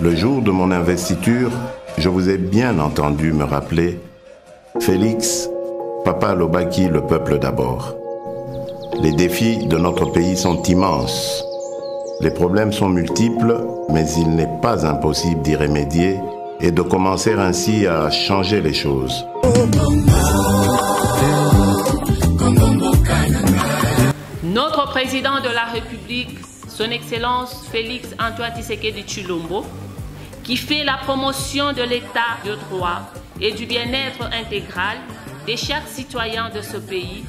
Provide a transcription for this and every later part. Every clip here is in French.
Le jour de mon investiture, je vous ai bien entendu me rappeler « Félix, Papa Lobaki, le peuple d'abord ». Les défis de notre pays sont immenses. Les problèmes sont multiples, mais il n'est pas impossible d'y remédier et de commencer ainsi à changer les choses. Notre président de la République, Son Excellence Félix Antoine Tshisekedi Tshilombo, qui fait la promotion de l'état de droit et du bien-être intégral de chaque citoyen de ce pays,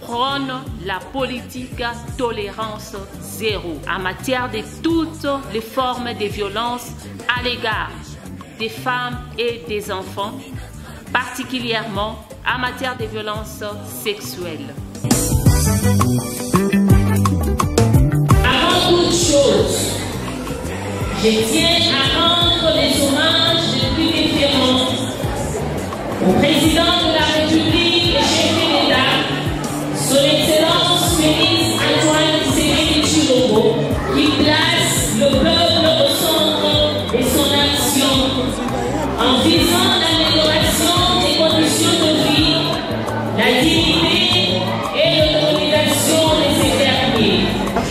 prône la politique tolérance zéro en matière de toutes les formes de violence à l'égard des femmes et des enfants, particulièrement en matière de violences sexuelles. Avant toute chose, je tiens à rendre les hommages les plus déférents au président de la République et chef de l'État, Son Excellence Félix Antoine Tshisekedi Tshilombo, qui place le peuple au centre de son action en visant l'amélioration des conditions de vie, la dignité et l'autonomisation de ces derniers.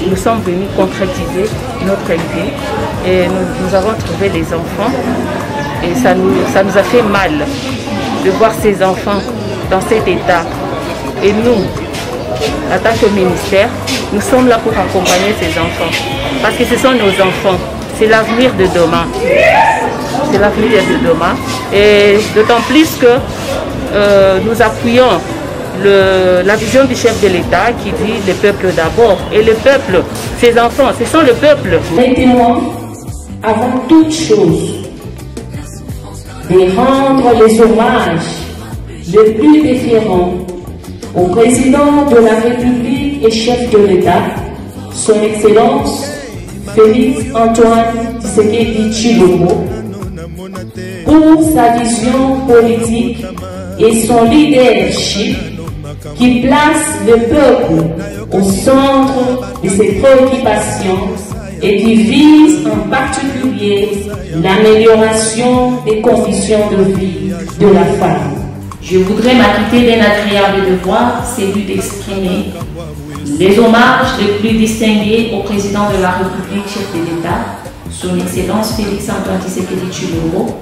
Nous sommes venus concrétiser notre idée et nous avons trouvé les enfants et ça nous a fait mal de voir ces enfants dans cet état. Et nous, en tant que ministère, nous sommes là pour accompagner ces enfants parce que ce sont nos enfants, c'est l'avenir de demain. C'est l'avenir de demain et d'autant plus que nous appuyons la vision du chef de l'État qui dit le peuple d'abord. Et le peuple, ces enfants, ce sont le peuple. Permettez-moi, avant toute chose, de rendre les hommages les plus déférents au président de la République et chef de l'État, Son Excellence Félix Antoine Tshisekedi Tshilombo, pour sa vision politique et son leadership qui place le peuple au centre de ses préoccupations et qui vise en particulier l'amélioration des conditions de vie de la femme. Je voudrais m'acquitter d'un agréable devoir, celui d'exprimer les hommages les plus distingués au président de la République, chef de l'État, Son Excellence Félix Antoine Tshisekedi Tshilombo,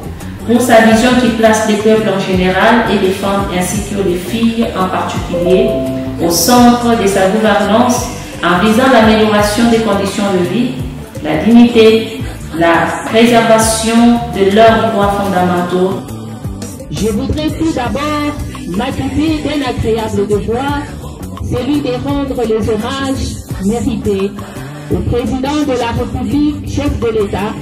pour sa vision qui place les peuples en général et les femmes ainsi que les filles en particulier au centre de sa gouvernance en visant l'amélioration des conditions de vie, la dignité, la préservation de leurs droits fondamentaux. Je voudrais tout d'abord m'acquitter d'un agréable devoir, celui de rendre les hommages mérités au président de la République, chef de l'État,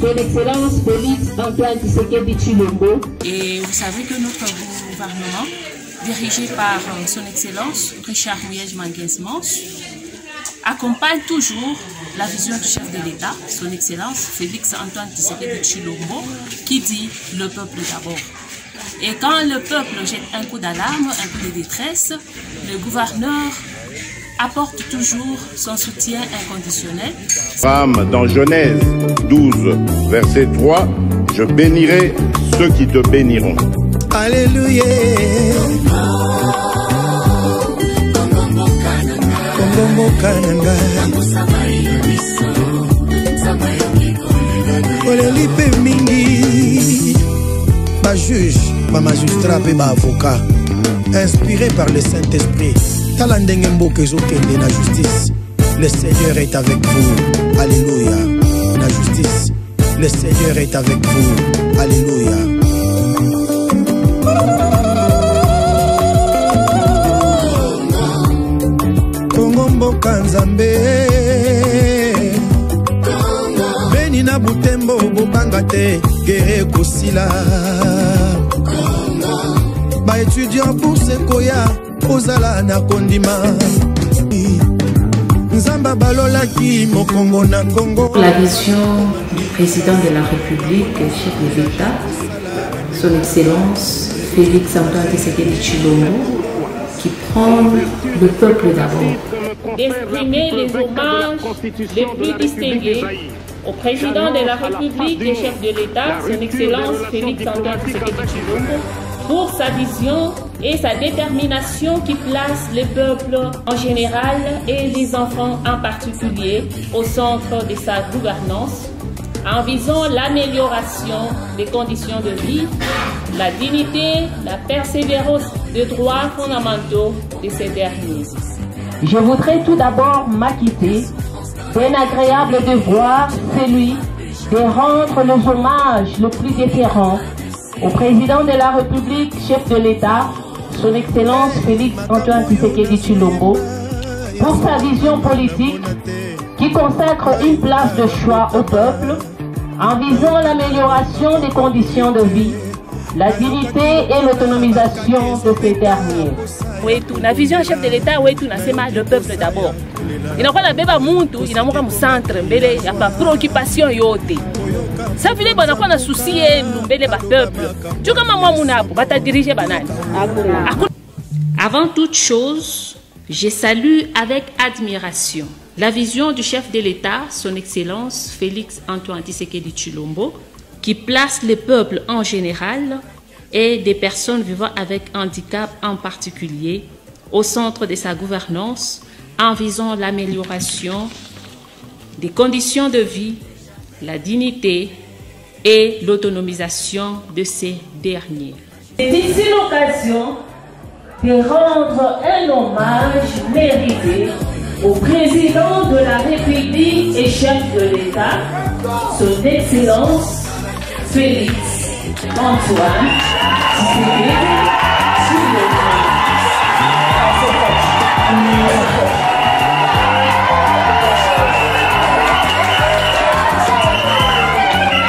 Son Excellence Félix Antoine Tshisekedi Tshilombo. Et vous savez que notre gouvernement, dirigé par Son Excellence Richard Muyej-Manguez-Mons, accompagne toujours la vision du chef de l'État, Son Excellence Félix Antoine Tshisekedi Tshilombo, qui dit le peuple d'abord. Et quand le peuple jette un coup d'alarme, un coup de détresse, le gouverneur apporte toujours son soutien inconditionnel. Femme, dans Genèse 12, verset 3, « Je bénirai ceux qui te béniront. » Alléluia. Olelipe mingi. Ba juge, ba magistrat et ba avocat, inspiré par le Saint-Esprit. Talandenge mboke ezokende na justice. Le Seigneur est avec vous. Alléluia. La justice. Le Seigneur est avec vous. Alléluia. Kongo mboka nzambe. Beni na butembo bobanga te gere kosila. Ba étudiant pour sekoya ozala na kondima. La vision du président de la République, chef de l'État, Son Excellence Félix Antoine Tshisekedi Tshilombo, qui prend le peuple d'abord. D'exprimer les hommages les plus distingués au président de la République et chef de l'État, son Excellence Félix Antoine Tshisekedi Tshilombo, pour sa vision et sa détermination qui place le peuple en général et les enfants en particulier au centre de sa gouvernance, en visant l'amélioration des conditions de vie, la dignité, la persévérance des droits fondamentaux de ces derniers. Je voudrais tout d'abord m'acquitter d'un agréable devoir, celui de rendre les hommages le plus déférent au président de la République, chef de l'État, son Excellence Félix Antoine Tshisekedi Tshilombo, pour sa vision politique qui consacre une place de choix au peuple en visant l'amélioration des conditions de vie, la dignité et l'autonomisation de ces derniers. La vision chef de l'État, c'est le peuple d'abord. Il n'a pas la béba muntu, il n'a pas un centre, il n'y a pas de préoccupation. Ça veut dire qu'on n'a pas de souci, nous, le peuple. Tu comme moi, mon va diriger banane. Avant toute chose, je salue avec admiration la vision du chef de l'État, son Excellence Félix Antoine Tshisekedi Tshilombo, qui place le peuple en général et des personnes vivant avec handicap en particulier au centre de sa gouvernance en visant l'amélioration des conditions de vie, la dignité et l'autonomisation de ces derniers. C'est ici l'occasion de rendre un hommage mérité au président de la République et chef de l'État, son Excellence Félix Antoine Tshisekedi Tshilombo.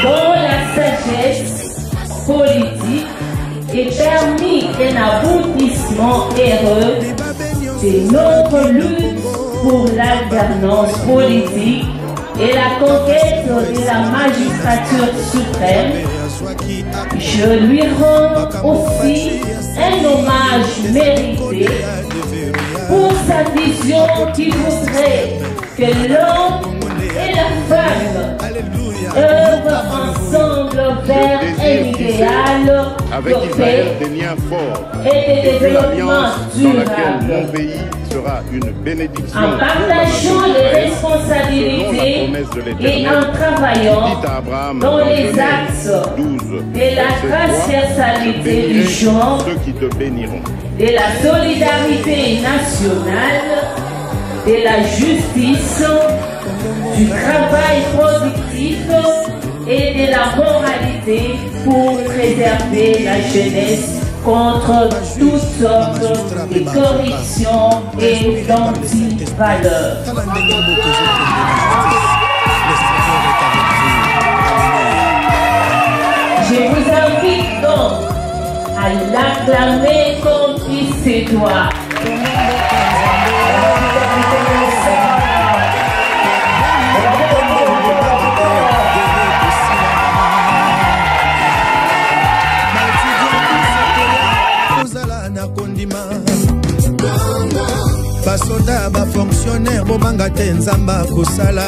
Dont la sagesse politique est permis un aboutissement heureux de notre lutte pour l'alternance politique et la conquête de la magistrature suprême. Je lui rends aussi un hommage mérité pour sa vision qui voudrait que l'homme et la femme œuvrent ensemble vers un idéal de paix et de développement durable. Sera une bénédiction en partageant les responsabilités et en travaillant dans les axes de la transversalité du genre, de la solidarité nationale, de la justice, du travail productif et de la moralité pour préserver la jeunesse contre toutes sortes de corruption et d'anti-valeurs. Je vous invite donc à l'acclamer comme il se doit. basoda bafonctionnaire bobanga te nzamba kosala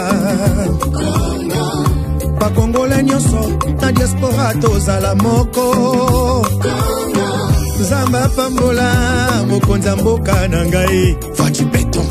bakongola nyonso na diaspora tozala moko nzamba pambola mokonzi ya mboka na ngai faci beton